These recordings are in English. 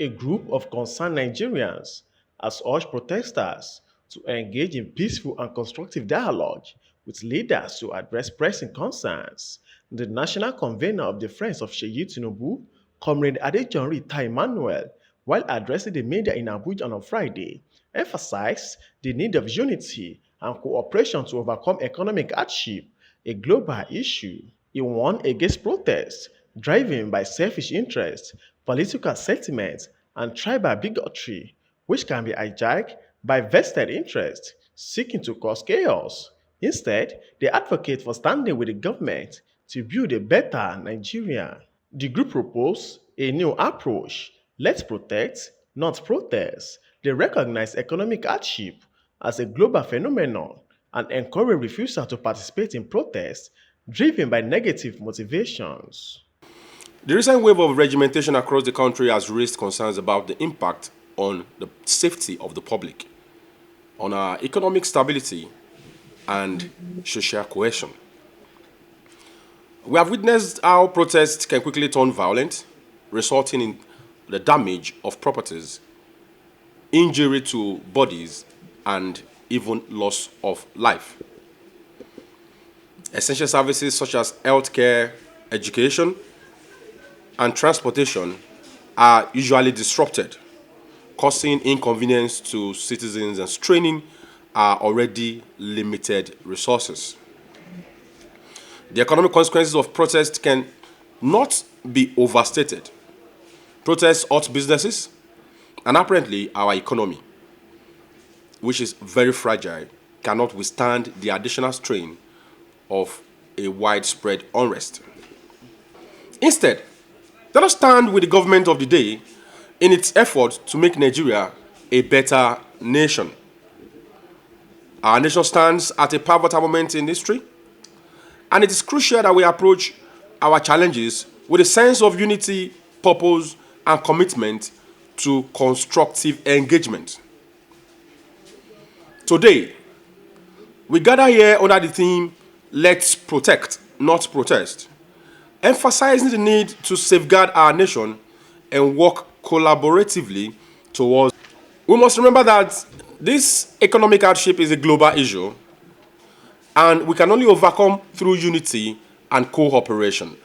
A group of concerned Nigerians has urged protesters to engage in peaceful and constructive dialogue with leaders to address pressing concerns. The national convener of the Friends of Seyi Tinubu, Comrade Adejonri Tai Emmanuel, while addressing the media in Abuja on Friday, emphasized the need of unity and cooperation to overcome economic hardship, a global issue. He warned against protests driven by selfish interests, political sentiments, and tribal bigotry, which can be hijacked by vested interests seeking to cause chaos. Instead, they advocate for standing with the government to build a better Nigeria. The group proposed a new approach: let's protect, not protest. They recognize economic hardship as a global phenomenon and encourage refusal to participate in protests driven by negative motivations. The recent wave of regimentation across the country has raised concerns about the impact on the safety of the public, on our economic stability, and social cohesion. We have witnessed how protests can quickly turn violent, resulting in the damage of properties, injury to bodies, and even loss of life. Essential services such as healthcare, education, and transportation are usually disrupted, causing inconvenience to citizens and straining our already limited resources. The economic consequences of protest can not be overstated. Protests hurt businesses and apparently our economy, which is very fragile, cannot withstand the additional strain of a widespread unrest. Instead, let us stand with the government of the day in its effort to make Nigeria a better nation. Our nation stands at a pivotal moment in history, and it is crucial that we approach our challenges with a sense of unity, purpose, and commitment to constructive engagement. Today, we gather here under the theme Let's Protect, Not Protest, emphasizing the need to safeguard our nation and work collaboratively towards. We must remember that this economic hardship is a global issue, and we can only overcome through unity and cooperation.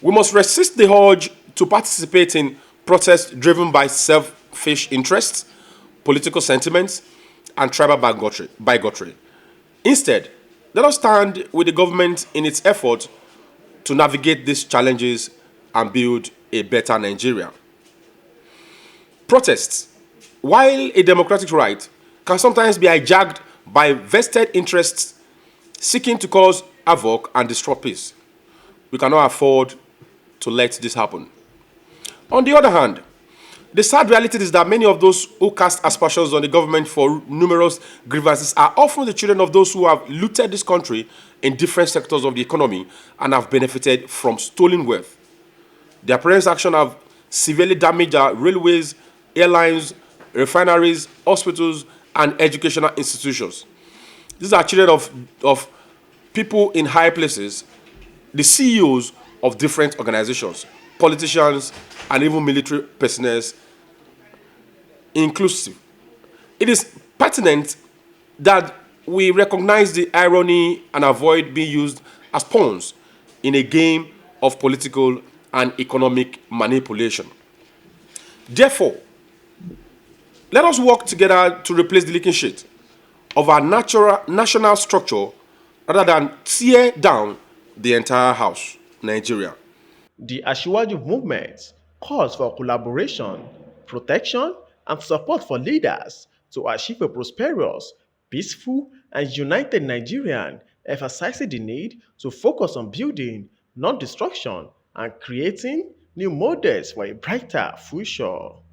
We must resist the urge to participate in protests driven by selfish interests, political sentiments, and tribal bigotry. Instead, let us stand with the government in its effort to navigate these challenges and build a better Nigeria. Protests, while a democratic right, can sometimes be hijacked by vested interests seeking to cause havoc and disrupt peace. We cannot afford to let this happen. On the other hand, the sad reality is that many of those who cast aspersions on the government for numerous grievances are often the children of those who have looted this country in different sectors of the economy and have benefited from stolen wealth. Their parents' actions have severely damaged our railways, airlines, refineries, hospitals, and educational institutions. These are children of people in high places, the CEOs of different organizations, politicians, and even military personnel inclusive. It is pertinent that we recognize the irony and avoid being used as pawns in a game of political and economic manipulation. Therefore, let us work together to replace the leaking sheet of our national structure rather than tear down the entire house, Nigeria. The Ashiwaju movement calls for collaboration, protection, and support for leaders to achieve a prosperous, peaceful, and united Nigerian, emphasizing the need to focus on building, not destruction, and creating new models for a brighter future.